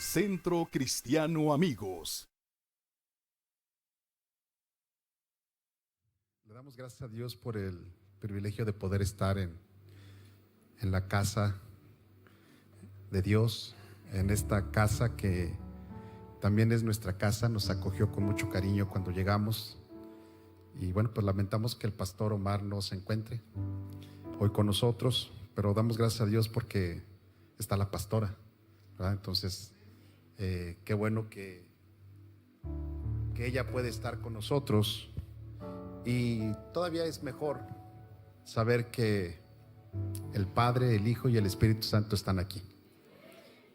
Centro Cristiano Amigos. Le damos gracias a Dios por el privilegio de poder estar en la casa de Dios, en esta casa que también es nuestra casa. Nos acogió con mucho cariño cuando llegamos y bueno, pues lamentamos que el pastor Omar no se encuentre hoy con nosotros, pero damos gracias a Dios porque está la pastora, ¿verdad? Entonces, qué bueno que ella puede estar con nosotros, y todavía es mejor saber que el Padre, el Hijo y el Espíritu Santo están aquí.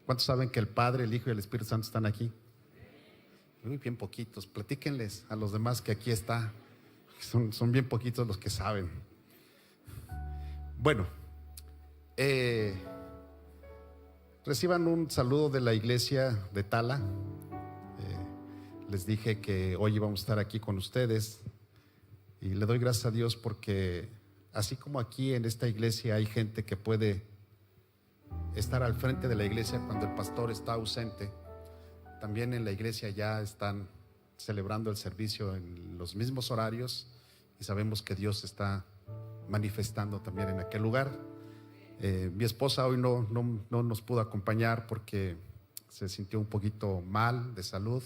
¿Cuántos saben que el Padre, el Hijo y el Espíritu Santo están aquí? Muy bien poquitos. Platíquenles a los demás que aquí está. Son bien poquitos los que saben. Bueno, reciban un saludo de la iglesia de Tala. Les dije que hoy íbamos a estar aquí con ustedes y le doy gracias a Dios porque así como aquí en esta iglesia hay gente que puede estar al frente de la iglesia cuando el pastor está ausente, también en la iglesia ya están celebrando el servicio en los mismos horarios y sabemos que Dios está manifestando también en aquel lugar. Mi esposa hoy no nos pudo acompañar porque se sintió un poquito mal de salud,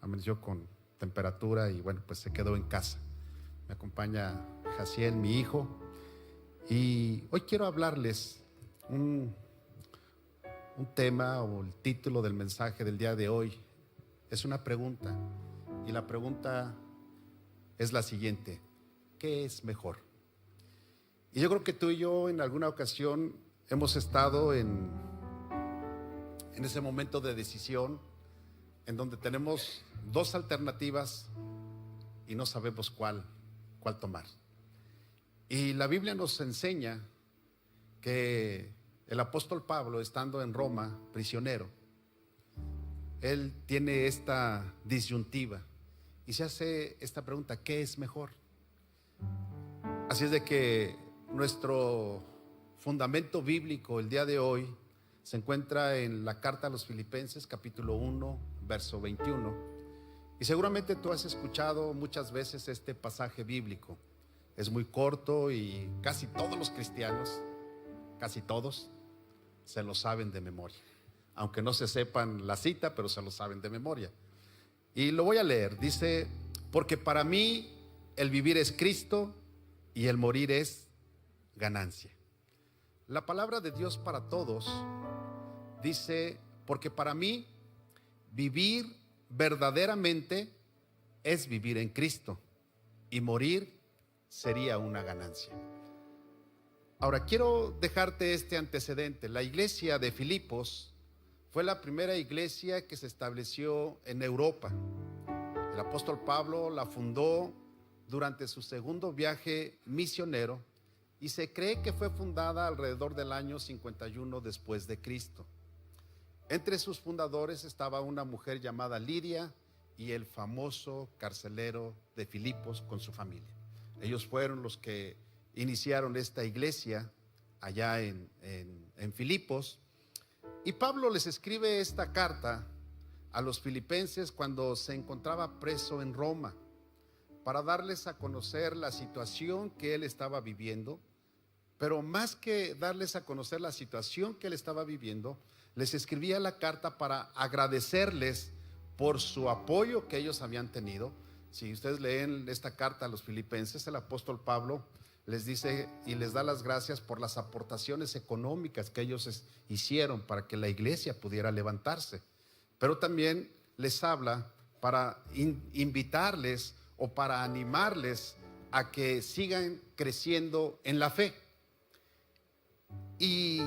amaneció con temperatura y bueno, pues se quedó en casa. Me acompaña Jaciel, mi hijo, y hoy quiero hablarles un tema, o el título del mensaje del día de hoy es una pregunta, y la pregunta es la siguiente: ¿qué es mejor? Y yo creo que tú y yo en alguna ocasión hemos estado en ese momento de decisión en donde tenemos dos alternativas y no sabemos cuál tomar. Y la Biblia nos enseña que el apóstol Pablo, estando en Roma, prisionero, él tiene esta disyuntiva y se hace esta pregunta: ¿qué es mejor? Así es de que nuestro fundamento bíblico el día de hoy se encuentra en la carta a los Filipenses, capítulo 1, verso 21. Y seguramente tú has escuchado muchas veces este pasaje bíblico. Es muy corto y casi todos los cristianos, casi todos, se lo saben de memoria. Aunque no se sepan la cita, pero se lo saben de memoria. Y lo voy a leer. Dice: porque para mí el vivir es Cristo y el morir es ganancia. La palabra de Dios para todos dice: porque para mí vivir verdaderamente es vivir en Cristo y morir sería una ganancia. Ahora quiero dejarte este antecedente. La iglesia de Filipos fue la primera iglesia que se estableció en Europa. El apóstol Pablo la fundó durante su segundo viaje misionero y se cree que fue fundada alrededor del año 51 después de Cristo. Entre sus fundadores estaba una mujer llamada Lidia y el famoso carcelero de Filipos con su familia. Ellos fueron los que iniciaron esta iglesia allá en Filipos. Y Pablo les escribe esta carta a los filipenses cuando se encontraba preso en Roma, para darles a conocer la situación que él estaba viviendo. Pero más que darles a conocer la situación que él estaba viviendo, les escribía la carta para agradecerles por su apoyo que ellos habían tenido. Si ustedes leen esta carta a los filipenses, el apóstol Pablo les dice y les da las gracias por las aportaciones económicas que ellos hicieron para que la iglesia pudiera levantarse. Pero también les habla para invitarles o para animarles a que sigan creciendo en la fe. Y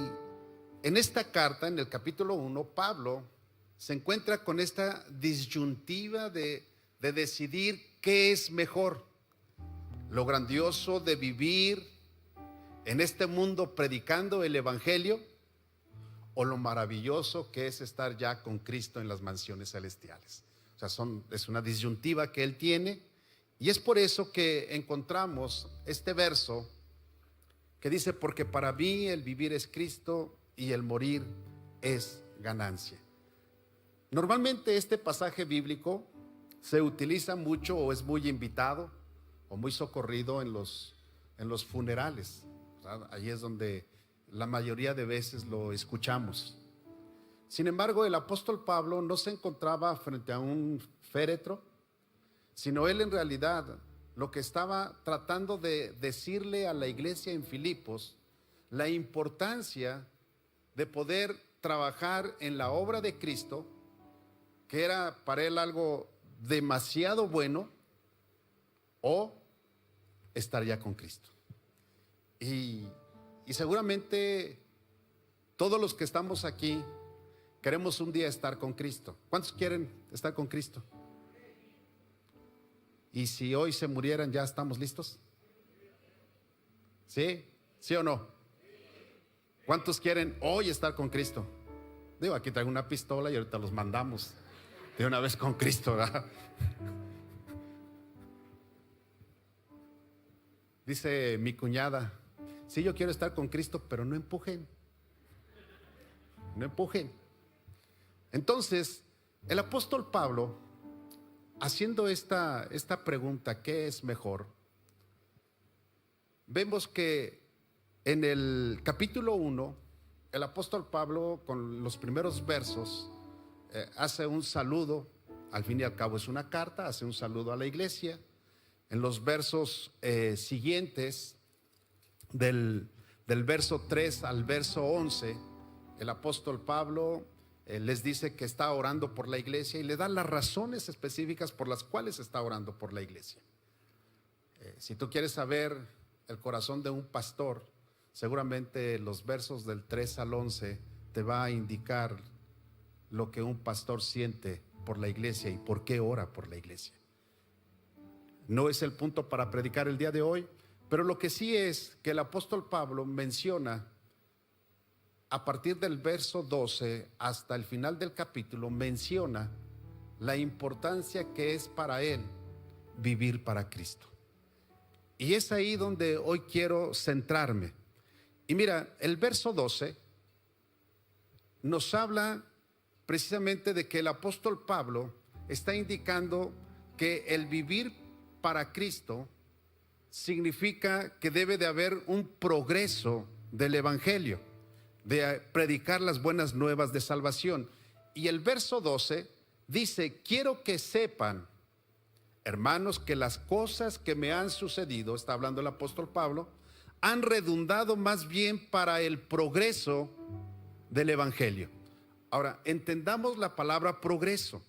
en esta carta, en el capítulo 1, Pablo se encuentra con esta disyuntiva de decidir qué es mejor: lo grandioso de vivir en este mundo predicando el evangelio, o lo maravilloso que es estar ya con Cristo en las mansiones celestiales. O sea, es una disyuntiva que él tiene, y es por eso que encontramos este verso que dice: porque para mí el vivir es Cristo y el morir es ganancia. Normalmente este pasaje bíblico se utiliza mucho o es muy invitado o muy socorrido en los funerales. ¿Verdad? Ahí es donde la mayoría de veces lo escuchamos. Sin embargo, el apóstol Pablo no se encontraba frente a un féretro, sino él en realidad lo que estaba tratando de decirle a la iglesia en Filipos, la importancia de poder trabajar en la obra de Cristo, que era para él algo demasiado bueno, o estar ya con Cristo. Y seguramente todos los que estamos aquí queremos un día estar con Cristo. ¿Cuántos quieren estar con Cristo? ¿Y si hoy se murieran, ya estamos listos? ¿Sí? ¿Sí o no? ¿Cuántos quieren hoy estar con Cristo? Digo, aquí traigo una pistola y ahorita los mandamos de una vez con Cristo, ¿verdad? Dice mi cuñada, sí, yo quiero estar con Cristo, pero no empujen. No empujen. Entonces, el apóstol Pablo, haciendo esta pregunta, ¿qué es mejor? Vemos que en el capítulo 1, el apóstol Pablo, con los primeros versos, hace un saludo. Al fin y al cabo es una carta, hace un saludo a la iglesia. En los versos siguientes, del verso 3 al verso 11, el apóstol Pablo les dice que está orando por la iglesia y le da las razones específicas por las cuales está orando por la iglesia. Si tú quieres saber el corazón de un pastor, seguramente los versos del 3 al 11 te va a indicar lo que un pastor siente por la iglesia y por qué ora por la iglesia. No es el punto para predicar el día de hoy, pero lo que sí es que el apóstol Pablo menciona a partir del verso 12 hasta el final del capítulo, menciona la importancia que es para él vivir para Cristo. Y es ahí donde hoy quiero centrarme. Y mira, el verso 12 nos habla precisamente de que el apóstol Pablo está indicando que el vivir para Cristo significa que debe de haber un progreso del evangelio, de predicar las buenas nuevas de salvación. Y el verso 12 dice: quiero que sepan, hermanos, que las cosas que me han sucedido, está hablando el apóstol Pablo, han redundado más bien para el progreso del evangelio. Ahora, entendamos la palabra progreso.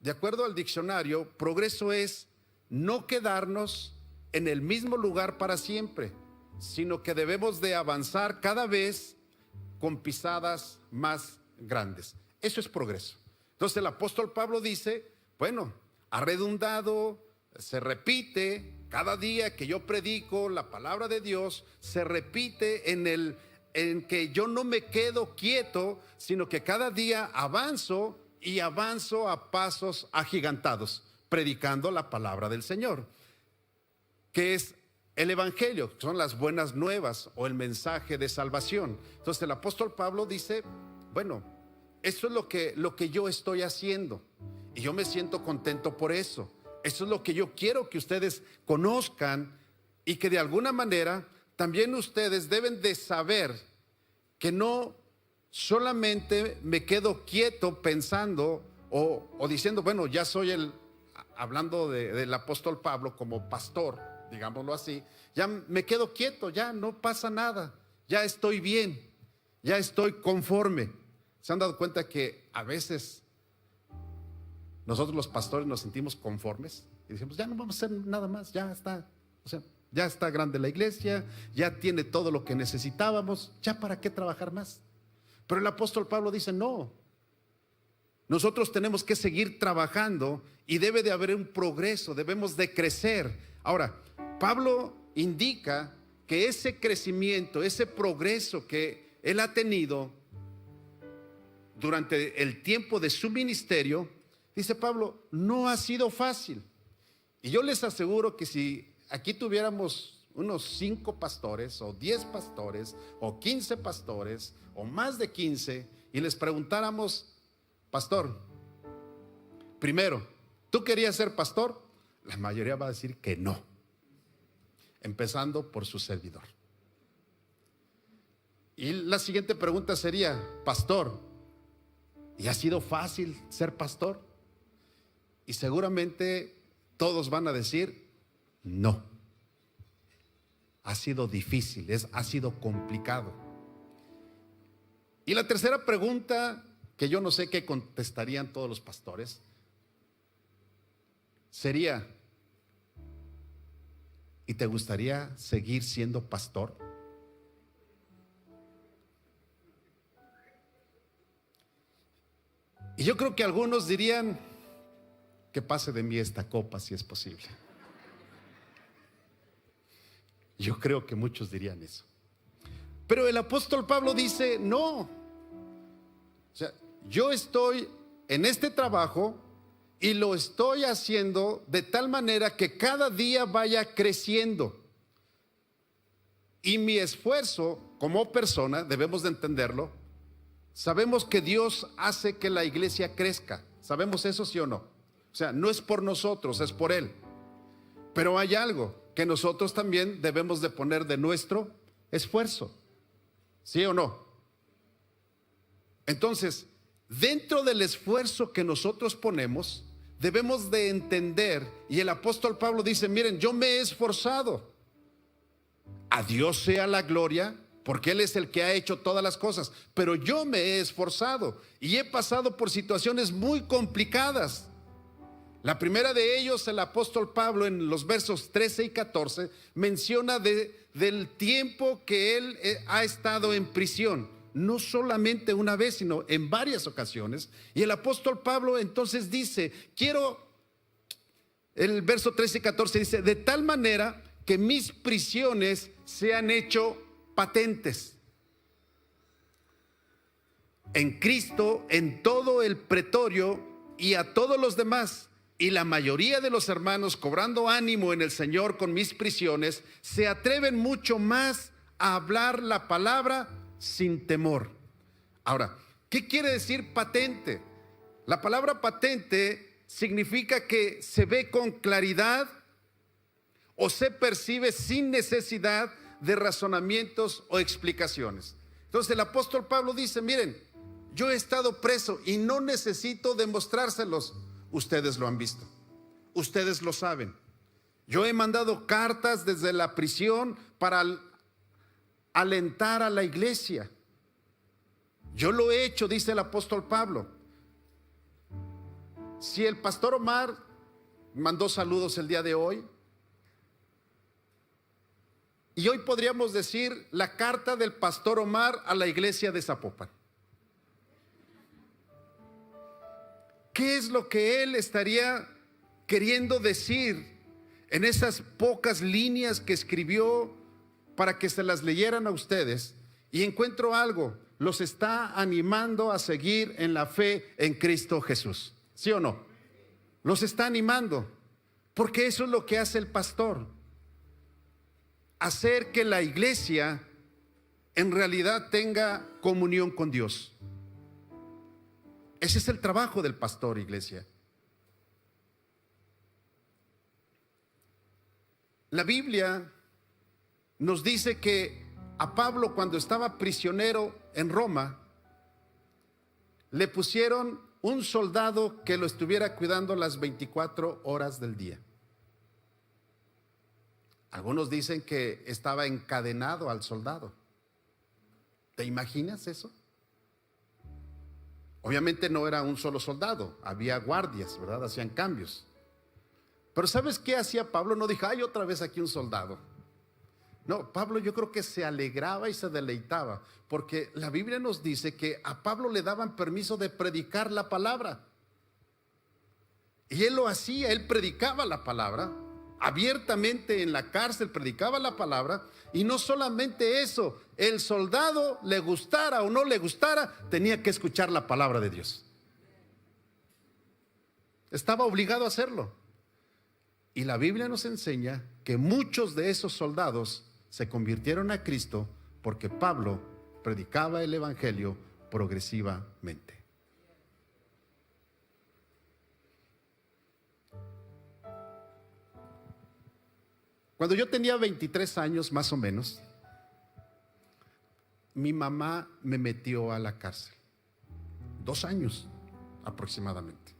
De acuerdo al diccionario, progreso es no quedarnos en el mismo lugar para siempre, sino que debemos de avanzar cada vez con pisadas más grandes. Eso es progreso. Entonces el apóstol Pablo dice, bueno, ha redundado, se repite cada día que yo predico la palabra de Dios, se repite en que yo no me quedo quieto, sino que cada día avanzo y avanzo a pasos agigantados, predicando la palabra del Señor, que es el evangelio, son las buenas nuevas o el mensaje de salvación. Entonces el apóstol Pablo dice, bueno, eso es lo que yo estoy haciendo y yo me siento contento por eso. Eso es lo que yo quiero que ustedes conozcan y que de alguna manera también ustedes deben de saber que no solamente me quedo quieto pensando o diciendo, bueno, ya soy hablando del apóstol Pablo como pastor, digámoslo así, ya me quedo quieto, ya no pasa nada, ya estoy bien, ya estoy conforme. ¿Se han dado cuenta que a veces nosotros los pastores nos sentimos conformes y decimos, ya no vamos a hacer nada más, ya está, o sea, ya está grande la iglesia, ya tiene todo lo que necesitábamos, ya para qué trabajar más? Pero el apóstol Pablo dice, no, nosotros tenemos que seguir trabajando y debe de haber un progreso, debemos de crecer. Ahora, Pablo indica que ese crecimiento, ese progreso que él ha tenido durante el tiempo de su ministerio, dice Pablo, no ha sido fácil. Y yo les aseguro que si aquí tuviéramos unos 5 pastores o 10 pastores o 15 pastores o más de 15 y les preguntáramos pastor, primero, ¿tú querías ser pastor? La mayoría va a decir que no, empezando por su servidor. Y la siguiente pregunta sería, pastor, ¿y ha sido fácil ser pastor? Y seguramente todos van a decir, no. Ha sido difícil, ha sido complicado. Y la tercera pregunta, que yo no sé qué contestarían todos los pastores, sería, ¿y te gustaría seguir siendo pastor? Y yo creo que algunos dirían, que pase de mí esta copa si es posible. Yo creo que muchos dirían eso. Pero el apóstol Pablo dice, no. O sea, yo estoy en este trabajo y lo estoy haciendo de tal manera que cada día vaya creciendo. Y mi esfuerzo como persona, debemos de entenderlo, sabemos que Dios hace que la iglesia crezca. ¿Sabemos eso, sí o no? O sea, no es por nosotros, es por Él. Pero hay algo que nosotros también debemos de poner de nuestro esfuerzo. ¿Sí o no? Entonces, dentro del esfuerzo que nosotros ponemos, debemos de entender, y el apóstol Pablo dice, miren, yo me he esforzado. A Dios sea la gloria, porque Él es el que ha hecho todas las cosas, pero yo me he esforzado y he pasado por situaciones muy complicadas. La primera de ellos, el apóstol Pablo en los versos 13 y 14 menciona del tiempo que él ha estado en prisión, no solamente una vez, sino en varias ocasiones. Y el apóstol Pablo entonces dice, el verso 13 y 14 dice, de tal manera que mis prisiones se han hecho patentes en Cristo, en todo el pretorio y a todos los demás. Y la mayoría de los hermanos, cobrando ánimo en el Señor con mis prisiones, se atreven mucho más a hablar la palabra sin temor. Ahora, ¿qué quiere decir patente? La palabra patente significa que se ve con claridad o se percibe sin necesidad de razonamientos o explicaciones. Entonces el apóstol Pablo dice, miren, yo he estado preso y no necesito demostrárselos. Ustedes lo han visto, ustedes lo saben. Yo he mandado cartas desde la prisión para alentar a la iglesia. Yo lo he hecho, dice el apóstol Pablo. Si el pastor Omar mandó saludos el día de hoy, y hoy podríamos decir la carta del pastor Omar a la iglesia de Zapopan. ¿Qué es lo que él estaría queriendo decir en esas pocas líneas que escribió para que se las leyeran a ustedes? Y encuentro algo, los está animando a seguir en la fe en Cristo Jesús. ¿Sí o no? Los está animando, porque eso es lo que hace el pastor. Hacer que la iglesia en realidad tenga comunión con Dios. Ese es el trabajo del pastor, iglesia. La Biblia nos dice que a Pablo, cuando estaba prisionero en Roma, le pusieron un soldado que lo estuviera cuidando las 24 horas del día. Algunos dicen que estaba encadenado al soldado. ¿Te imaginas eso? Obviamente no era un solo soldado, había guardias, ¿verdad? Hacían cambios. Pero ¿sabes qué hacía Pablo? No dijo, ay, otra vez aquí un soldado. No, Pablo yo creo que se alegraba y se deleitaba, porque la Biblia nos dice que a Pablo le daban permiso de predicar la palabra. Y él lo hacía, él predicaba la palabra, abiertamente en la cárcel predicaba la palabra. Y no solamente eso, el soldado, le gustara o no le gustara, tenía que escuchar la palabra de Dios. Estaba obligado a hacerlo. Y la Biblia nos enseña que muchos de esos soldados se convirtieron a Cristo porque Pablo predicaba el evangelio progresivamente. Cuando yo tenía 23 años, más o menos, mi mamá me metió a la cárcel. 2 años aproximadamente.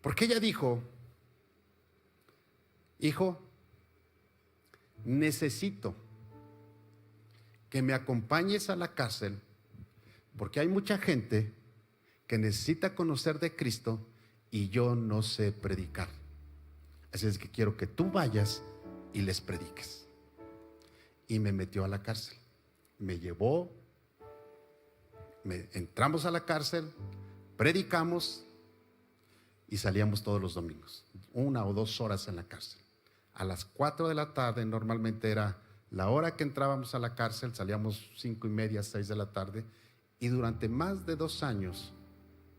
Porque ella dijo: hijo, necesito que me acompañes a la cárcel, porque hay mucha gente que necesita conocer de Cristo y yo no sé predicar. Así es que quiero que tú vayas y les prediques. Y me metió a la cárcel. Me llevó, entramos a la cárcel, predicamos y salíamos todos los domingos, 1 o 2 horas en la cárcel. A las 4 de la tarde normalmente era la hora que entrábamos a la cárcel, salíamos 5:30, 6 de la tarde, y durante más de 2 años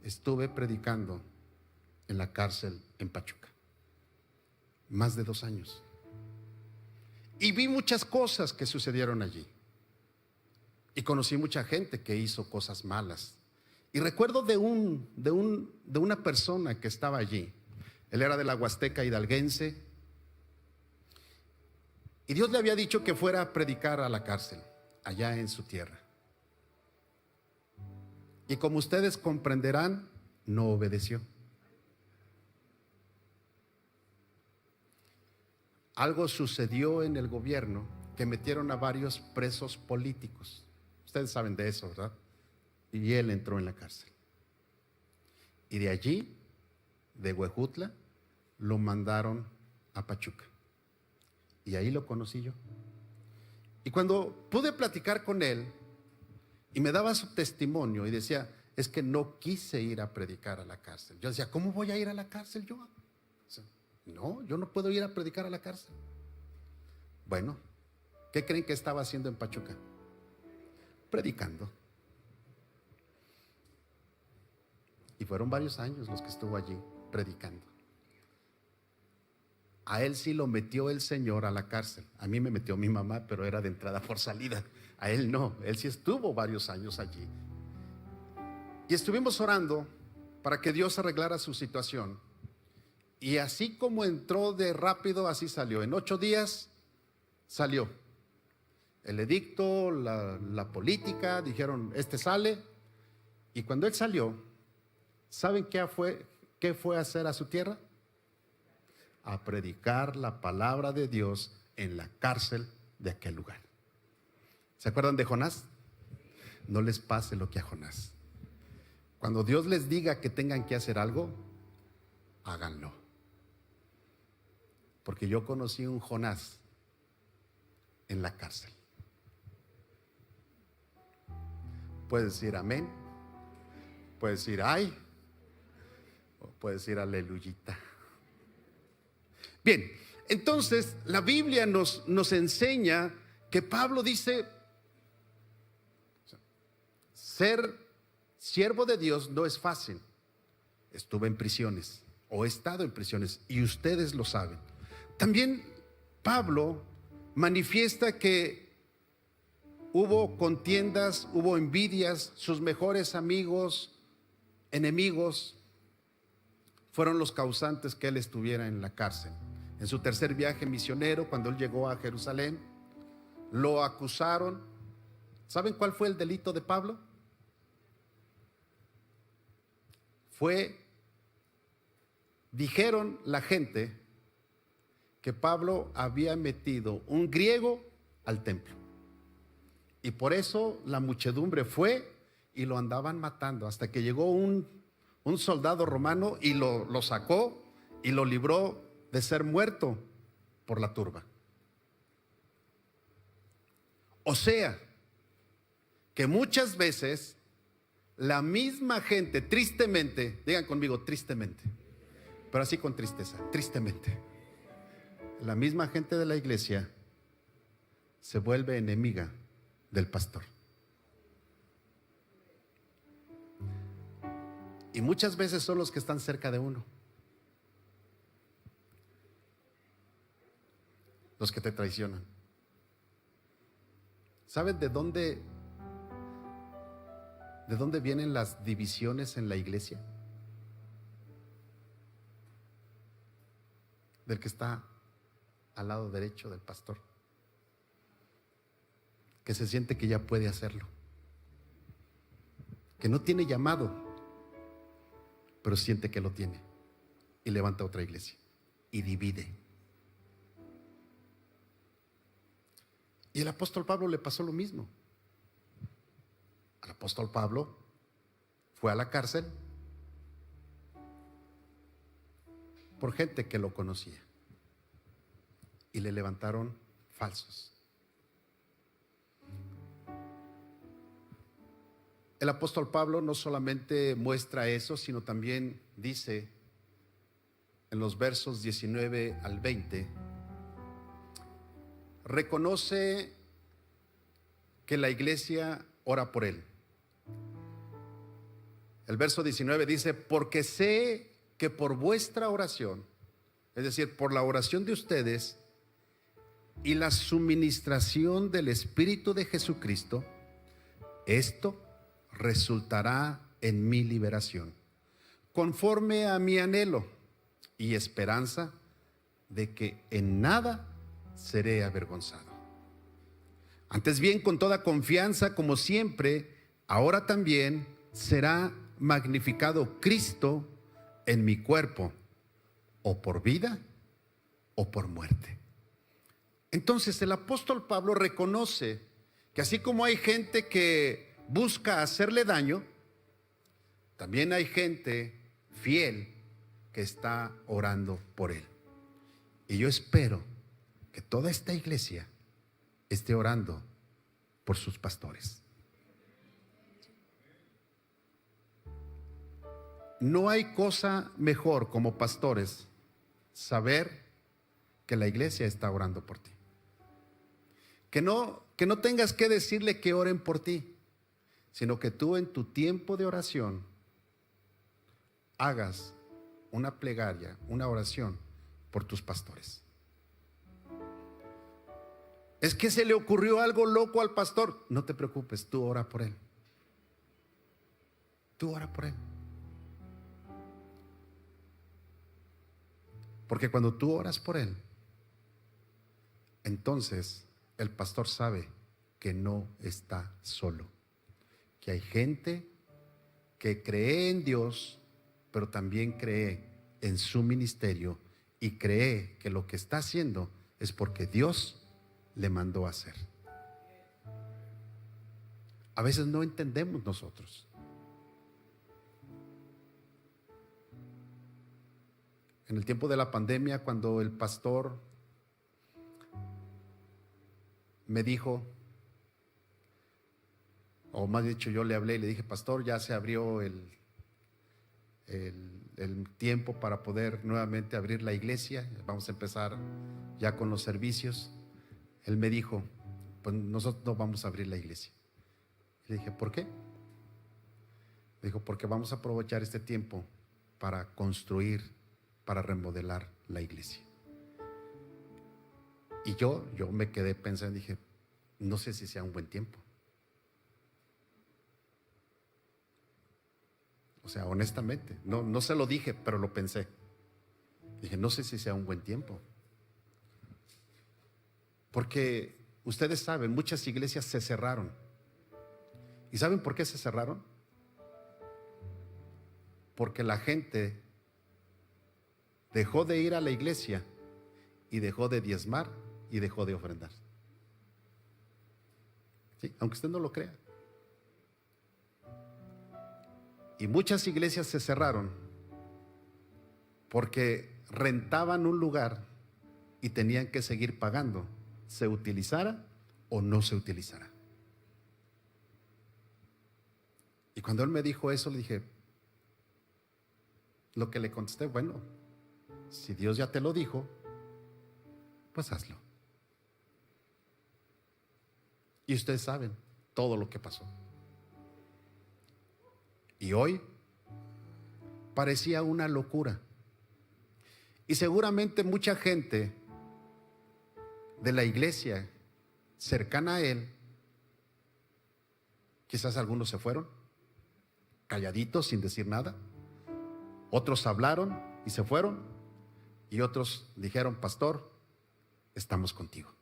estuve predicando en la cárcel en Pachuca. Más de 2 años. Y vi muchas cosas que sucedieron allí. Y conocí mucha gente que hizo cosas malas. Y recuerdo de una persona que estaba allí. Él era de la Huasteca hidalguense. Y Dios le había dicho que fuera a predicar a la cárcel, allá en su tierra. Y como ustedes comprenderán, no obedeció. Algo sucedió en el gobierno que metieron a varios presos políticos. Ustedes saben de eso, ¿verdad? Y él entró en la cárcel. Y de allí, de Huejutla, lo mandaron a Pachuca. Y ahí lo conocí yo. Y cuando pude platicar con él y me daba su testimonio y decía: es que no quise ir a predicar a la cárcel. Yo decía: ¿cómo voy a ir a la cárcel yo? No, yo no puedo ir a predicar a la cárcel. Bueno, ¿qué creen que estaba haciendo en Pachuca? Predicando. Y fueron varios años los que estuvo allí predicando. A él sí lo metió el Señor a la cárcel. A mí me metió mi mamá, pero era de entrada por salida. A él no, él sí estuvo varios años allí. Y estuvimos orando para que Dios arreglara su situación. Y así como entró de rápido, así salió. En 8 días salió. El edicto, la política, dijeron: este sale. Y cuando él salió, ¿saben qué fue a hacer a su tierra? A predicar la palabra de Dios en la cárcel de aquel lugar. ¿Se acuerdan de Jonás? No les pase lo que a Jonás. Cuando Dios les diga que tengan que hacer algo, háganlo. Porque yo conocí un Jonás en la cárcel. Puedes decir amén, puedes decir ay, o puedes decir aleluyita. Bien, entonces la Biblia nos enseña que Pablo dice: ser siervo de Dios no es fácil. Estuve en prisiones, o he estado en prisiones, y ustedes lo saben. También Pablo manifiesta que hubo contiendas, hubo envidias. Sus mejores amigos, enemigos, fueron los causantes que él estuviera en la cárcel. En su tercer viaje misionero, cuando él llegó a Jerusalén, lo acusaron. ¿Saben cuál fue el delito de Pablo? Dijeron la gente que Pablo había metido un griego al templo. Y por eso la muchedumbre fue y lo andaban matando, hasta que llegó un soldado romano y lo sacó y lo libró de ser muerto por la turba. O sea, que muchas veces la misma gente, tristemente, digan conmigo, tristemente, pero así con tristeza, tristemente, la misma gente de la iglesia se vuelve enemiga del pastor. Y muchas veces son los que están cerca de uno, los que te traicionan. ¿Saben de dónde vienen las divisiones en la iglesia? Del que está al lado derecho del pastor, que se siente que ya puede hacerlo, que no tiene llamado, pero siente que lo tiene, y levanta otra iglesia y divide. Y el apóstol Pablo le pasó lo mismo. Al apóstol Pablo fue a la cárcel por gente que lo conocía y le levantaron falsos. El apóstol Pablo no solamente muestra eso, sino también dice en los versos 19 al 20, reconoce que la iglesia ora por él. El verso 19 dice: porque sé que por vuestra oración, es decir, por la oración de ustedes y la suministración del Espíritu de Jesucristo, esto resultará en mi liberación, conforme a mi anhelo y esperanza de que en nada seré avergonzado. Antes bien, con toda confianza, como siempre, ahora también será magnificado Cristo en mi cuerpo, o por vida o por muerte. Entonces el apóstol Pablo reconoce que así como hay gente que busca hacerle daño, también hay gente fiel que está orando por él. Y yo espero que toda esta iglesia esté orando por sus pastores. No hay cosa mejor como pastores saber que la iglesia está orando por ti. Que no tengas que decirle que oren por ti, sino que tú en tu tiempo de oración hagas una plegaria, una oración por tus pastores. Es que se le ocurrió algo loco al pastor. No te preocupes, tú ora por él. Tú ora por él. Porque cuando tú oras por él, entonces el pastor sabe que no está solo, que hay gente que cree en Dios, pero también cree en su ministerio y cree que lo que está haciendo es porque Dios le mandó a hacer. A veces no entendemos nosotros. En el tiempo de la pandemia, cuando el pastor me dijo, o más dicho, yo le hablé y le dije: pastor, ya se abrió el tiempo para poder nuevamente abrir la iglesia, vamos a empezar ya con los servicios. Él me dijo: pues nosotros no vamos a abrir la iglesia. Le dije: ¿por qué? Me dijo: porque vamos a aprovechar este tiempo para construir, para remodelar la iglesia. Y yo me quedé pensando, dije: no sé si sea un buen tiempo. O sea, honestamente, no se lo dije, pero lo pensé. Dije: no sé si sea un buen tiempo. Porque ustedes saben, muchas iglesias se cerraron. ¿Y saben por qué se cerraron? Porque la gente dejó de ir a la iglesia y dejó de diezmar y dejó de ofrendar. ¿Sí? Aunque usted no lo crea. Y muchas iglesias se cerraron porque rentaban un lugar y tenían que seguir pagando, se utilizara o no se utilizara. Y cuando él me dijo eso, le dije, lo que le contesté: bueno, si Dios ya te lo dijo, pues hazlo. Y ustedes saben todo lo que pasó. Y hoy parecía una locura. Y seguramente mucha gente de la iglesia cercana a él, quizás algunos se fueron calladitos sin decir nada, otros hablaron y se fueron, y otros dijeron: pastor, estamos contigo.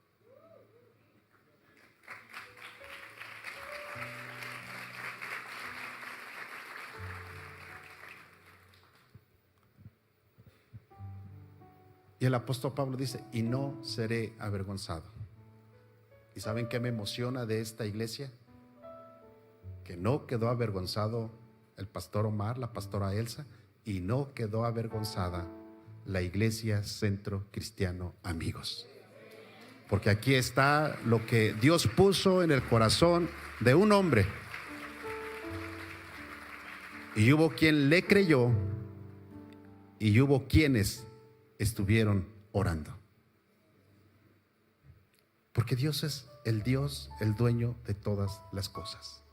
Y el apóstol Pablo dice, y no seré avergonzado. ¿Y saben qué me emociona de esta iglesia? Que no quedó avergonzado el pastor Omar, la pastora Elsa, y no quedó avergonzada la iglesia Centro Cristiano Amigos. Porque aquí está lo que Dios puso en el corazón de un hombre. Y hubo quien le creyó y hubo quienes estuvieron orando. Porque Dios es el Dios, el dueño de todas las cosas.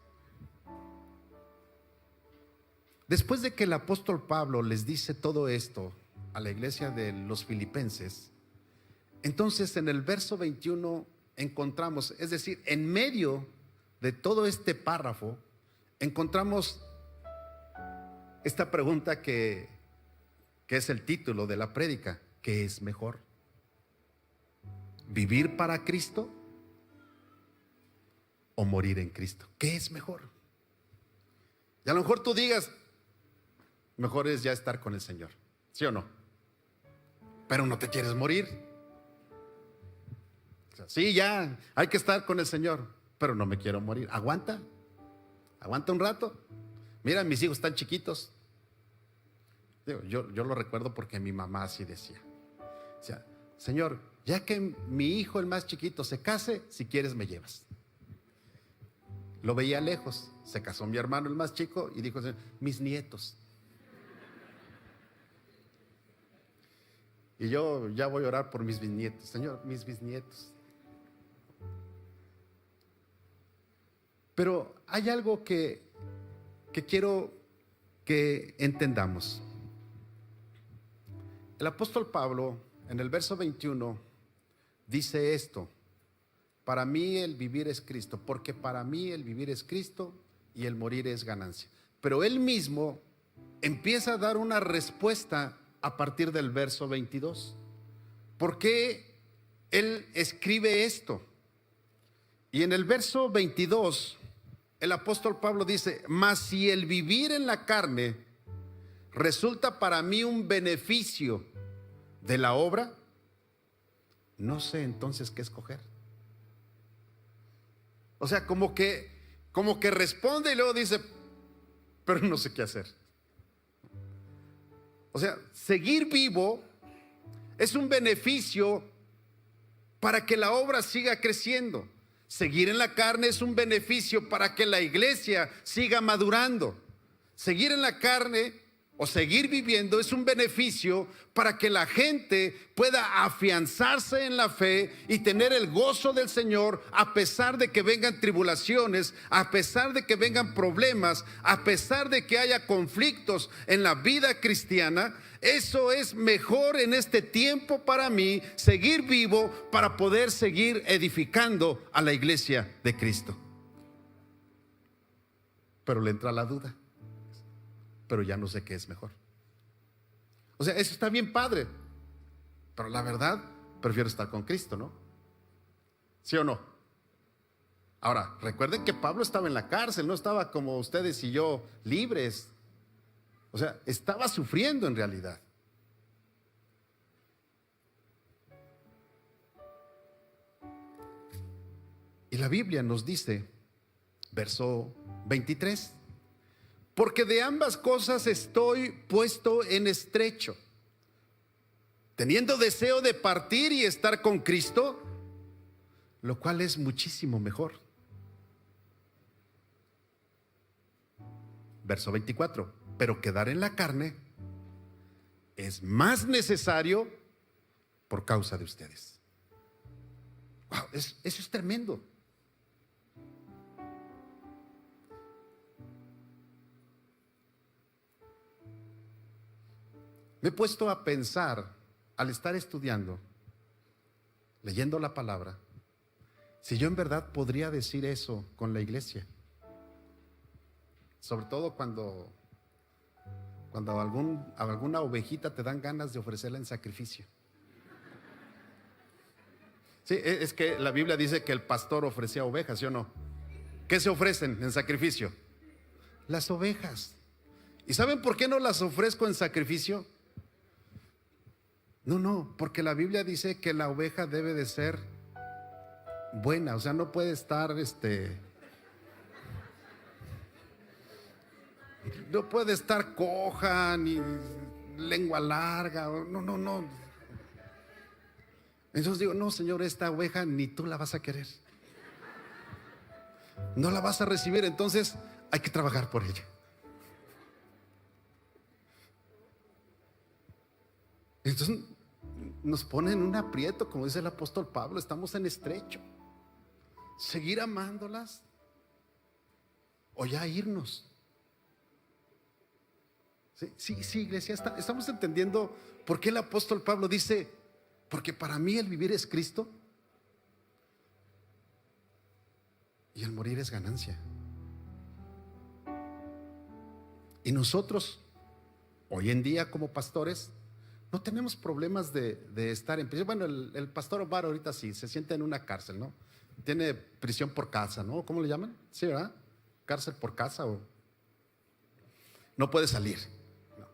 Después de que el apóstol Pablo les dice todo esto a la iglesia de los filipenses, entonces en el verso 21 encontramos, es decir, en medio de todo este párrafo, encontramos esta pregunta que es el título de la prédica: ¿qué es mejor? ¿Vivir para Cristo o morir en Cristo? ¿Qué es mejor? Y a lo mejor tú digas, mejor es ya estar con el Señor, ¿sí o no? Pero no te quieres morir. O sea, sí, ya hay que estar con el Señor, pero no me quiero morir. Aguanta un rato. Mira, mis hijos están chiquitos. Yo lo recuerdo porque mi mamá así decía. O sea, Señor, ya que mi hijo el más chiquito se case, si quieres me llevas. Lo veía lejos. Se casó mi hermano el más chico y dijo, mis nietos. Y yo ya voy a orar por mis bisnietos. Señor, mis bisnietos. Pero hay algo que quiero que entendamos. El apóstol Pablo en el verso 21 dice esto: para mí el vivir es Cristo, porque para mí el vivir es Cristo y el morir es ganancia. Pero él mismo empieza a dar una respuesta a partir del verso 22. ¿Por qué él escribe esto? Y en el verso 22 el apóstol Pablo dice: mas si el vivir en la carne resulta para mí un beneficio de la obra, no sé entonces qué escoger. O sea, como que responde y luego dice, pero no sé qué hacer. O sea, seguir vivo es un beneficio para que la obra siga creciendo. Seguir en la carne es un beneficio para que la iglesia siga madurando. Seguir en la carne o seguir viviendo es un beneficio para que la gente pueda afianzarse en la fe y tener el gozo del Señor a pesar de que vengan tribulaciones, a pesar de que vengan problemas, a pesar de que haya conflictos en la vida cristiana. Eso es mejor en este tiempo para mí, seguir vivo para poder seguir edificando a la iglesia de Cristo. Pero le entra la duda. Pero ya no sé qué es mejor. O sea, eso está bien padre, pero la verdad prefiero estar con Cristo, ¿no? ¿Sí o no? Ahora, recuerden que Pablo estaba en la cárcel, no estaba como ustedes y yo libres. O sea, estaba sufriendo en realidad. Y la Biblia nos dice, verso 23, porque de ambas cosas estoy puesto en estrecho, teniendo deseo de partir y estar con Cristo, lo cual es muchísimo mejor. Verso 24, pero quedar en la carne es más necesario por causa de ustedes. Wow, eso es tremendo. Me he puesto a pensar al estar estudiando, leyendo la palabra, si yo en verdad podría decir eso con la iglesia. Sobre todo cuando alguna ovejita te dan ganas de ofrecerla en sacrificio. Sí, es que la Biblia dice que el pastor ofrecía ovejas, ¿sí o no? ¿Qué se ofrecen en sacrificio? Las ovejas. ¿Y saben por qué no las ofrezco en sacrificio? No, porque la Biblia dice que la oveja debe de ser buena, o sea, no puede estar, no puede estar coja, ni lengua larga, no. Entonces digo, no, Señor, esta oveja ni tú la vas a querer, no la vas a recibir, entonces hay que trabajar por ella. Entonces nos pone en un aprieto, como dice el apóstol Pablo, estamos en estrecho. Seguir amándolas o ya irnos. Sí, iglesia, estamos entendiendo por qué el apóstol Pablo dice, porque para mí el vivir es Cristo y el morir es ganancia. Y nosotros, hoy en día como pastores, no tenemos problemas de estar en prisión. Bueno, el pastor Omar ahorita sí, se siente en una cárcel, ¿no? Tiene prisión por casa, ¿no? ¿Cómo le llaman? Sí, ¿verdad? Cárcel por casa o... No puede salir. No.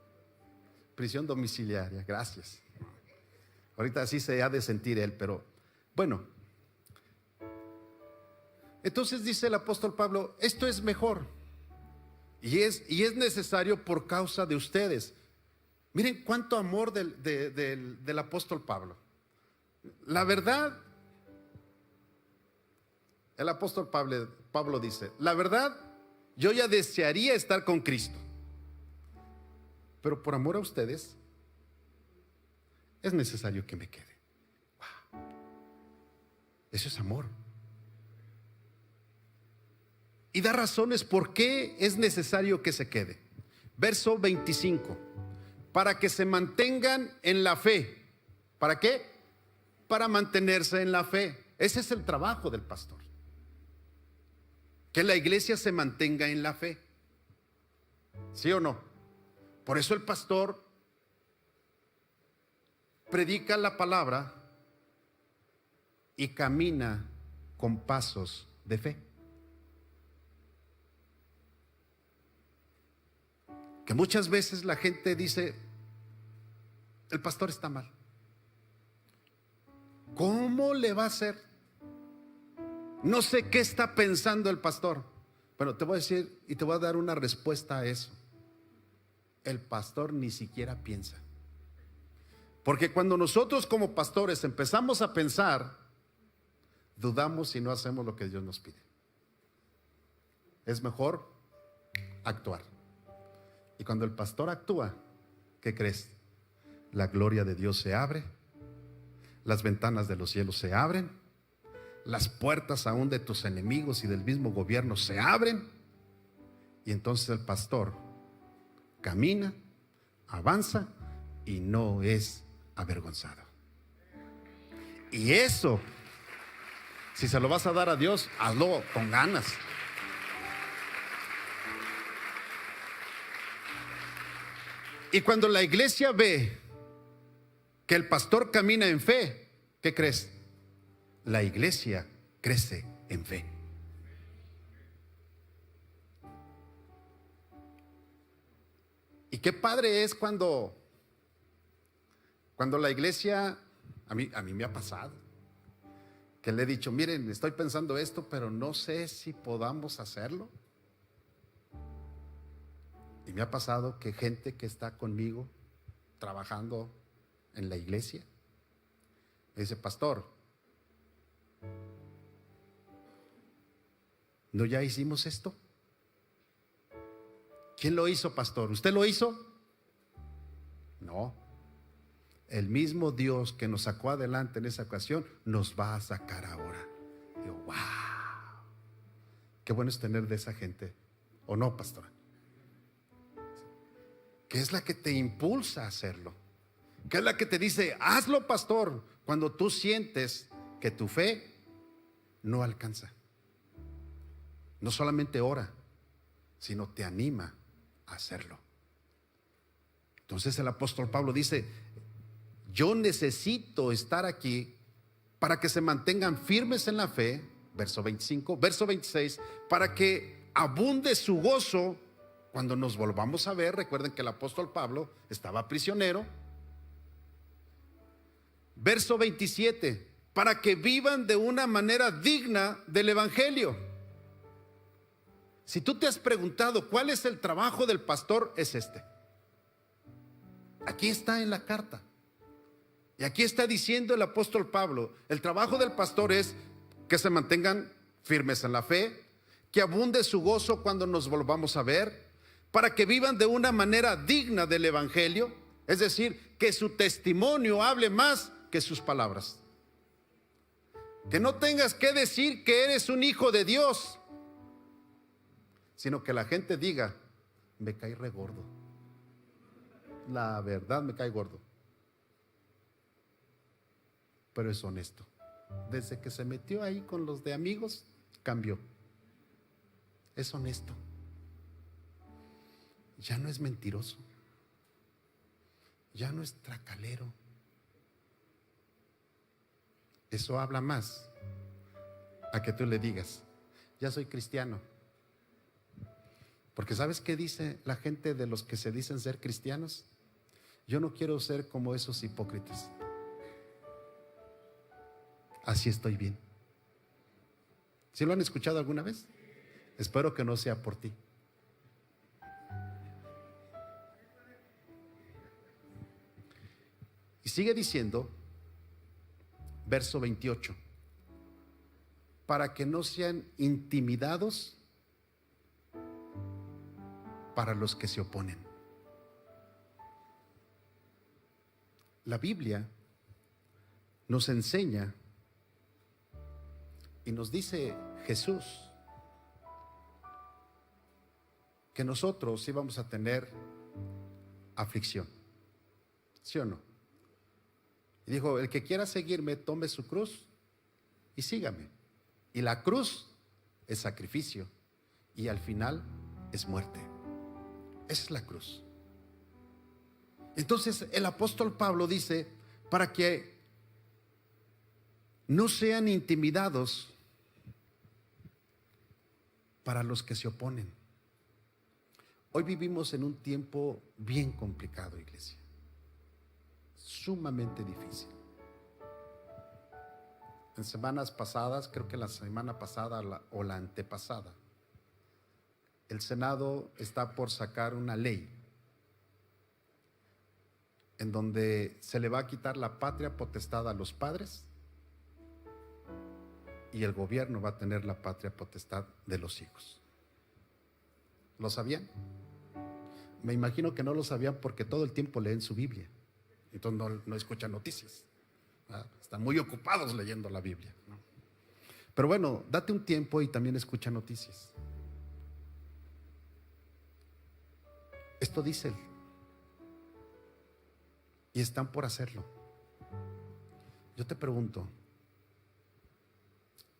Prisión domiciliaria, gracias. Ahorita sí se ha de sentir él, pero bueno. Entonces dice el apóstol Pablo, esto es mejor y es necesario por causa de ustedes. Miren cuánto amor del apóstol Pablo. La verdad, el apóstol Pablo dice, la verdad, yo ya desearía estar con Cristo, pero por amor a ustedes es necesario que me quede. Wow. Eso es amor. Y da razones por qué es necesario que se quede. Verso 25. Para que se mantengan en la fe. ¿Para qué? Para mantenerse en la fe. Ese es el trabajo del pastor. Que la iglesia se mantenga en la fe. ¿Sí o no? Por eso el pastor predica la palabra y camina con pasos de fe. Que muchas veces la gente dice, el pastor está mal. ¿Cómo le va a hacer? No sé qué está pensando el pastor. Bueno, te voy a decir y te voy a dar una respuesta a eso. El pastor ni siquiera piensa. Porque cuando nosotros como pastores empezamos a pensar, dudamos y no hacemos lo que Dios nos pide. Es mejor actuar. Y cuando el pastor actúa, ¿qué crees? La gloria de Dios se abre, las ventanas de los cielos se abren, las puertas aún de tus enemigos y del mismo gobierno se abren, y entonces el pastor camina, avanza y no es avergonzado. Y eso, si se lo vas a dar a Dios, hazlo con ganas. Y cuando la iglesia ve que el pastor camina en fe, ¿qué crees? La iglesia crece en fe. Y qué padre es cuando la iglesia, a mí me ha pasado, que le he dicho, miren, estoy pensando esto, pero no sé si podamos hacerlo. Y me ha pasado que gente que está conmigo trabajando en la iglesia me dice, pastor, ¿no ya hicimos esto? ¿Quién lo hizo, pastor? ¿Usted lo hizo? No. El mismo Dios que nos sacó adelante en esa ocasión nos va a sacar ahora. Digo, wow. Qué bueno es tener de esa gente. ¿O no, pastora? Que es la que te impulsa a hacerlo, que es la que te dice, hazlo, pastor, cuando tú sientes que tu fe no alcanza. No solamente ora, sino te anima a hacerlo. Entonces el apóstol Pablo dice, yo necesito estar aquí para que se mantengan firmes en la fe, verso 25, verso 26, para que abunde su gozo cuando nos volvamos a ver. Recuerden que el apóstol Pablo estaba prisionero. Verso 27, para que vivan de una manera digna del evangelio. Si tú te has preguntado cuál es el trabajo del pastor, es este. Aquí está en la carta. Y aquí está diciendo el apóstol Pablo, el trabajo del pastor es que se mantengan firmes en la fe, que abunde su gozo cuando nos volvamos a ver, para que vivan de una manera digna del evangelio, es decir, que su testimonio hable más que sus palabras. Que no tengas que decir que eres un hijo de Dios, sino que la gente diga, me cae re gordo. La verdad, me cae gordo. Pero es honesto. Desde que se metió ahí con los de amigos, cambió. Es honesto. Ya no es mentiroso. Ya no es tracalero. Eso habla más a que tú le digas, ya soy cristiano. Porque ¿sabes qué dice la gente de los que se dicen ser cristianos? Yo no quiero ser como esos hipócritas. Así estoy bien. ¿Sí lo han escuchado alguna vez? Espero que no sea por ti. Y sigue diciendo, verso 28, para que no sean intimidados para los que se oponen. La Biblia nos enseña y nos dice Jesús que nosotros íbamos a tener aflicción, ¿sí o no? Y dijo, el que quiera seguirme, tome su cruz y sígame. Y la cruz es sacrificio y al final es muerte. Esa es la cruz. Entonces el apóstol Pablo dice, para que no sean intimidados para los que se oponen. Hoy vivimos en un tiempo bien complicado, iglesia. Sumamente difícil. En semanas pasadas, creo que la semana pasada o la antepasada, el Senado está por sacar una ley en donde se le va a quitar la patria potestad a los padres y el gobierno va a tener la patria potestad de los hijos. ¿Lo sabían? Me imagino que no lo sabían porque todo el tiempo leen su Biblia. Entonces no escuchan noticias. Están muy ocupados leyendo la Biblia, ¿no? Pero bueno, date un tiempo y también escucha noticias. Esto dice, y están por hacerlo. Yo te pregunto,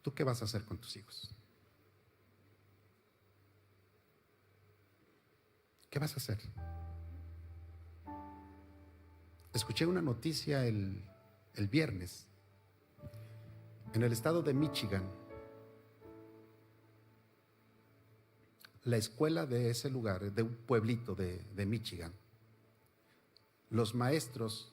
¿tú qué vas a hacer con tus hijos? ¿Qué vas a hacer? Escuché una noticia el viernes. En el estado de Michigan, la escuela de ese lugar, de un pueblito de Michigan, los maestros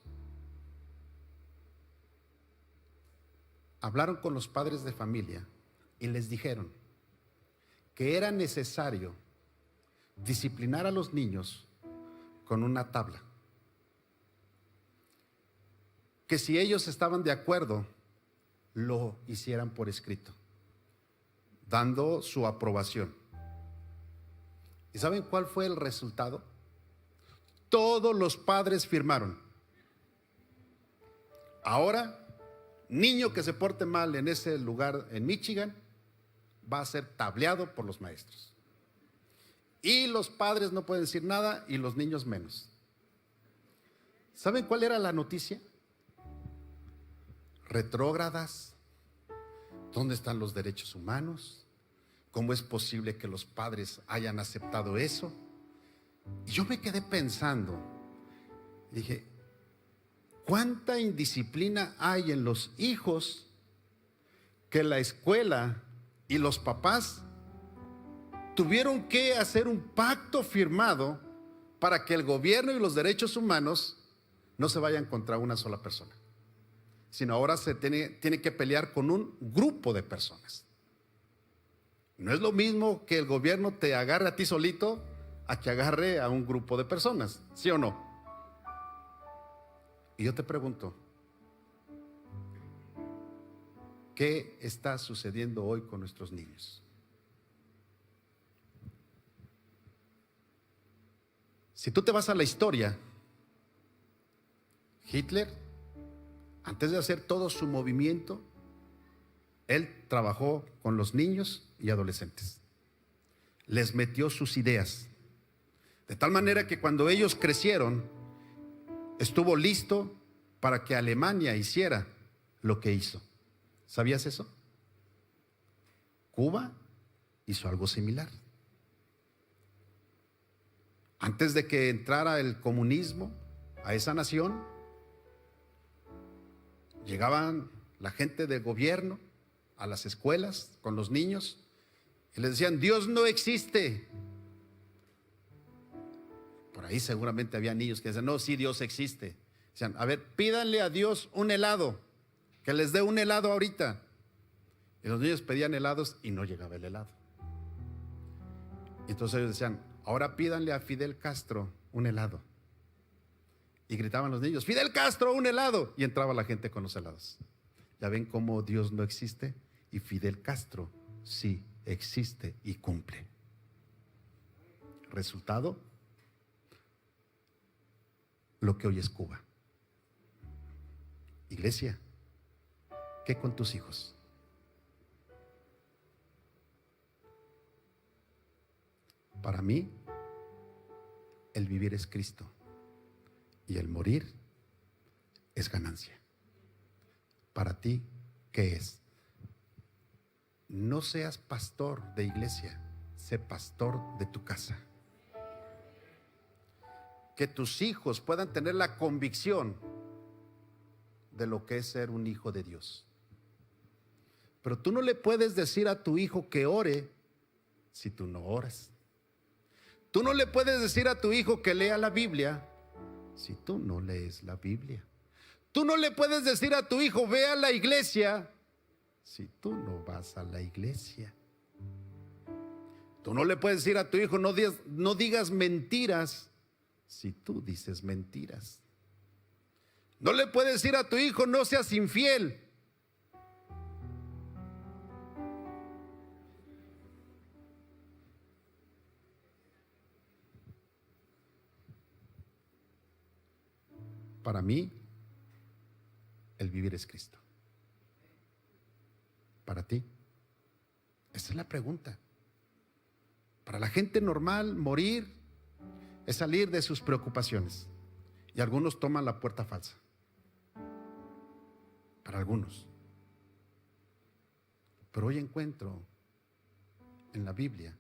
hablaron con los padres de familia y les dijeron que era necesario disciplinar a los niños con una tabla. Que si ellos estaban de acuerdo, lo hicieran por escrito, dando su aprobación. ¿Y saben cuál fue el resultado? Todos los padres firmaron. Ahora, niño que se porte mal en ese lugar en Michigan va a ser tableado por los maestros. Y los padres no pueden decir nada y los niños menos. ¿Saben cuál era la noticia? Retrógradas. ¿Dónde están los derechos humanos? ¿Cómo es posible que los padres hayan aceptado eso? Y yo me quedé pensando, dije, ¿cuánta indisciplina hay en los hijos que la escuela y los papás tuvieron que hacer un pacto firmado para que el gobierno y los derechos humanos no se vayan contra una sola persona, sino ahora se tiene que pelear con un grupo de personas. No es lo mismo que el gobierno te agarre a ti solito a que agarre a un grupo de personas, ¿sí o no? Y yo te pregunto, ¿qué está sucediendo hoy con nuestros niños? Si tú te vas a la historia, Hitler, antes de hacer todo su movimiento, él trabajó con los niños y adolescentes. Les metió sus ideas. De tal manera que cuando ellos crecieron, estuvo listo para que Alemania hiciera lo que hizo. ¿Sabías eso? Cuba hizo algo similar. Antes de que entrara el comunismo a esa nación, llegaban la gente del gobierno a las escuelas con los niños y les decían: Dios no existe. Por ahí seguramente había niños que decían: no, sí, Dios existe. Decían: a ver, pídanle a Dios un helado, que les dé un helado ahorita. Y los niños pedían helados y no llegaba el helado. Entonces ellos decían: ahora pídanle a Fidel Castro un helado. Y gritaban los niños: Fidel Castro, un helado. Y entraba la gente con los helados. Ya ven cómo Dios no existe y Fidel Castro sí existe y cumple. Resultado, lo que hoy es Cuba. Iglesia, ¿qué con tus hijos? Para mí, el vivir es Cristo y el morir es ganancia. Para ti, ¿qué es? No seas pastor de iglesia, sé pastor de tu casa. Que tus hijos puedan tener la convicción de lo que es ser un hijo de Dios. Pero tú no le puedes decir a tu hijo que ore si tú no oras. Tú no le puedes decir a tu hijo que lea la Biblia si tú no lees la Biblia. Tú no le puedes decir a tu hijo: ve a la iglesia si tú no vas a la iglesia. Tú no le puedes decir a tu hijo: no digas mentiras si tú dices mentiras. No le puedes decir a tu hijo: no seas infiel. Para mí, el vivir es Cristo. Para ti, esa es la pregunta. Para la gente normal, morir es salir de sus preocupaciones. Y algunos toman la puerta falsa. Para algunos. Pero hoy encuentro en la Biblia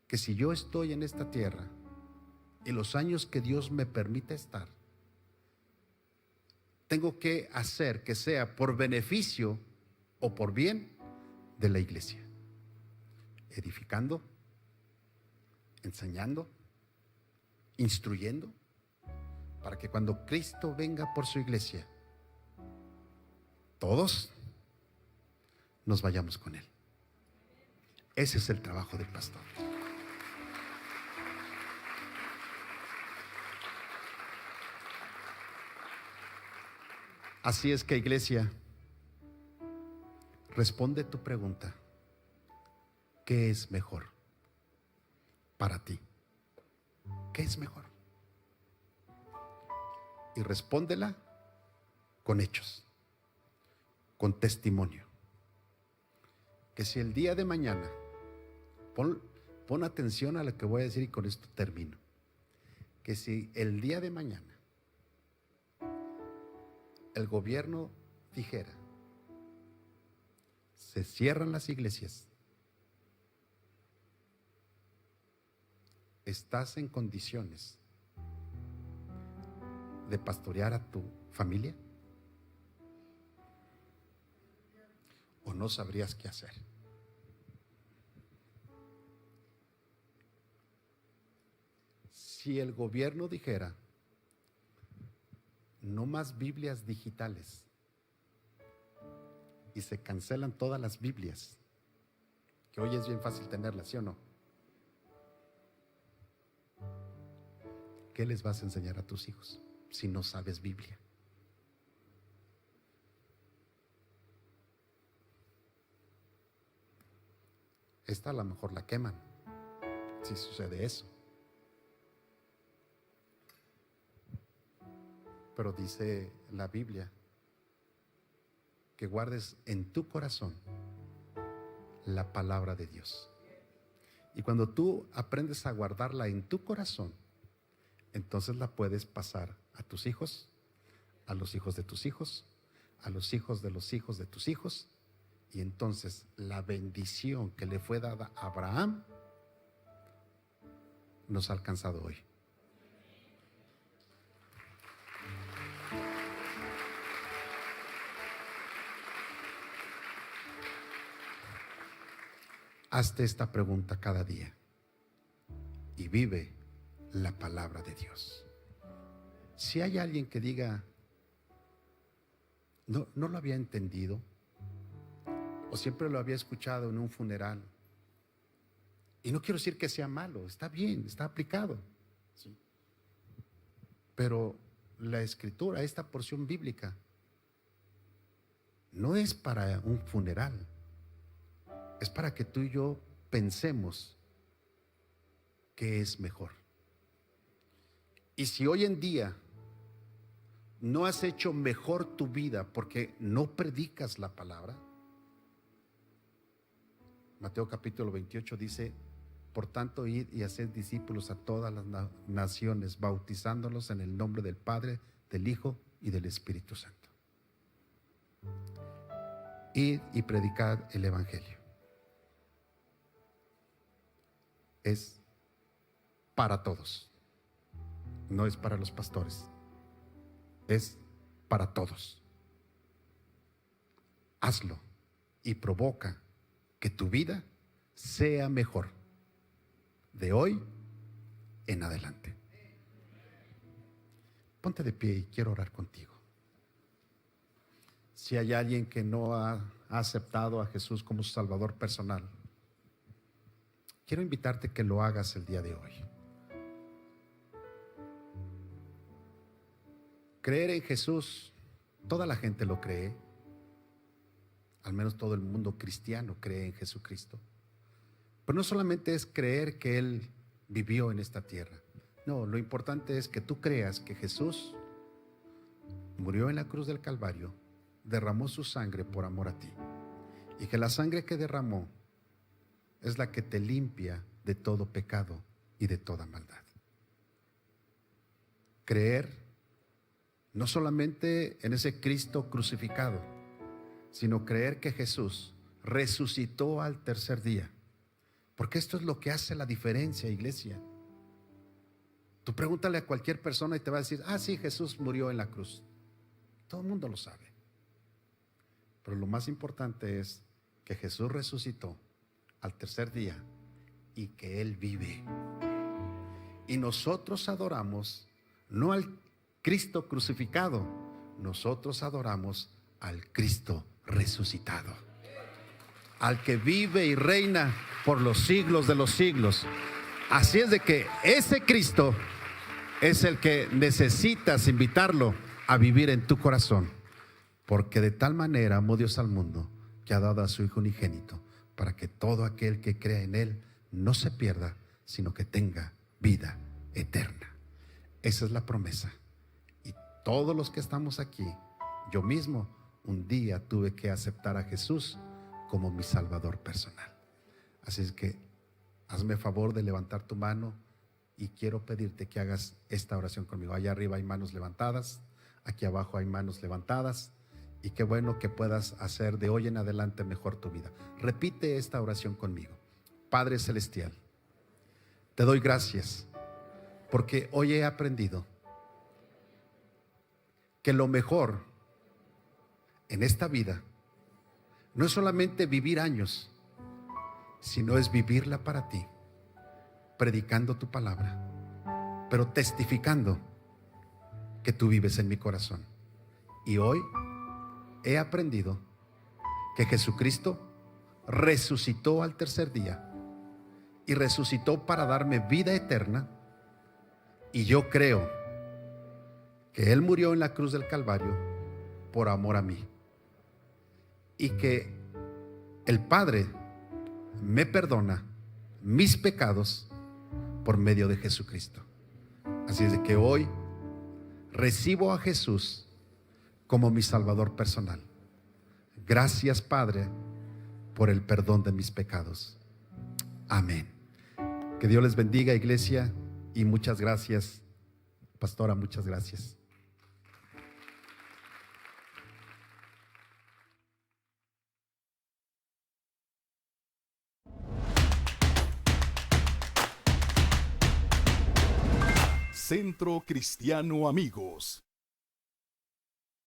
que si yo estoy en esta tierra y los años que Dios me permite estar, tengo que hacer que sea por beneficio o por bien de la iglesia, edificando, enseñando, instruyendo, para que cuando Cristo venga por su iglesia, todos nos vayamos con Él. Ese es el trabajo del pastor. Así es que, iglesia, responde tu pregunta: ¿qué es mejor para ti? ¿Qué es mejor? Y respóndela con hechos, con testimonio. Que si el día de mañana, pon atención a lo que voy a decir y con esto termino. Que si el día de mañana el gobierno dijera: se cierran las iglesias, ¿estás en condiciones de pastorear a tu familia? o no sabrías qué hacer. Si el gobierno dijera, no más Biblias digitales, y se cancelan todas las Biblias, que hoy es bien fácil tenerlas, ¿sí o no? ¿Qué les vas a enseñar a tus hijos si no sabes Biblia? Esta a lo mejor la queman, si sucede eso. Pero dice la Biblia que guardes en tu corazón la palabra de Dios. Y cuando tú aprendes a guardarla en tu corazón, entonces la puedes pasar a tus hijos, a los hijos de tus hijos, a los hijos de los hijos de tus hijos. Y entonces la bendición que le fue dada a Abraham nos ha alcanzado hoy. Hazte esta pregunta cada día y vive la palabra de Dios. Si hay alguien que diga, no lo había entendido, o siempre lo había escuchado en un funeral, y no quiero decir que sea malo, está bien, está aplicado, ¿sí? Pero la escritura, esta porción bíblica, no es para un funeral, es para que tú y yo pensemos qué es mejor. Y si hoy en día no has hecho mejor tu vida porque no predicas la palabra, Mateo capítulo 28 dice, por tanto, id y haced discípulos a todas las naciones, bautizándolos en el nombre del Padre, del Hijo y del Espíritu Santo. Id y predicad el Evangelio. Es para todos, no es para los pastores, es para todos. Hazlo y provoca que tu vida sea mejor de hoy en adelante. Ponte de pie y quiero orar contigo. Si hay alguien que no ha aceptado a Jesús como su Salvador personal, quiero invitarte que lo hagas el día de hoy. Creer en Jesús, toda la gente lo cree. Al menos todo el mundo cristiano cree en Jesucristo. Pero no solamente es creer que Él vivió en esta tierra. No, lo importante es que tú creas que Jesús murió en la cruz del Calvario, derramó su sangre por amor a ti. Y que la sangre que derramó es la que te limpia de todo pecado y de toda maldad. Creer no solamente en ese Cristo crucificado, sino creer que Jesús resucitó al tercer día. Porque esto es lo que hace la diferencia, iglesia. Tú pregúntale a cualquier persona y te va a decir, sí, Jesús murió en la cruz. Todo el mundo lo sabe. Pero lo más importante es que Jesús resucitó al tercer día y que Él vive. Y nosotros adoramos no al Cristo crucificado, nosotros adoramos al Cristo resucitado, al que vive y reina por los siglos de los siglos. Así es de que ese Cristo es el que necesitas invitarlo a vivir en tu corazón, porque de tal manera amó Dios al mundo que ha dado a su Hijo unigénito, para que todo aquel que crea en Él no se pierda, sino que tenga vida eterna. Esa es la promesa. Y todos los que estamos aquí, yo mismo un día tuve que aceptar a Jesús como mi Salvador personal. Así es que hazme favor de levantar tu mano y quiero pedirte que hagas esta oración conmigo. Allá arriba hay manos levantadas, aquí abajo hay manos levantadas, y qué bueno que puedas hacer de hoy en adelante mejor tu vida. Repite esta oración conmigo. Padre Celestial, te doy gracias porque hoy he aprendido que lo mejor en esta vida no es solamente vivir años, sino es vivirla para ti, predicando tu palabra, pero testificando que tú vives en mi corazón. Y hoy he aprendido que Jesucristo resucitó al tercer día y resucitó para darme vida eterna, y yo creo que Él murió en la cruz del Calvario por amor a mí, y que el Padre me perdona mis pecados por medio de Jesucristo. Así es de que hoy recibo a Jesús como mi Salvador personal. Gracias, Padre, por el perdón de mis pecados. Amén. Que Dios les bendiga, iglesia, y muchas gracias, pastora, muchas gracias. Centro Cristiano Amigos.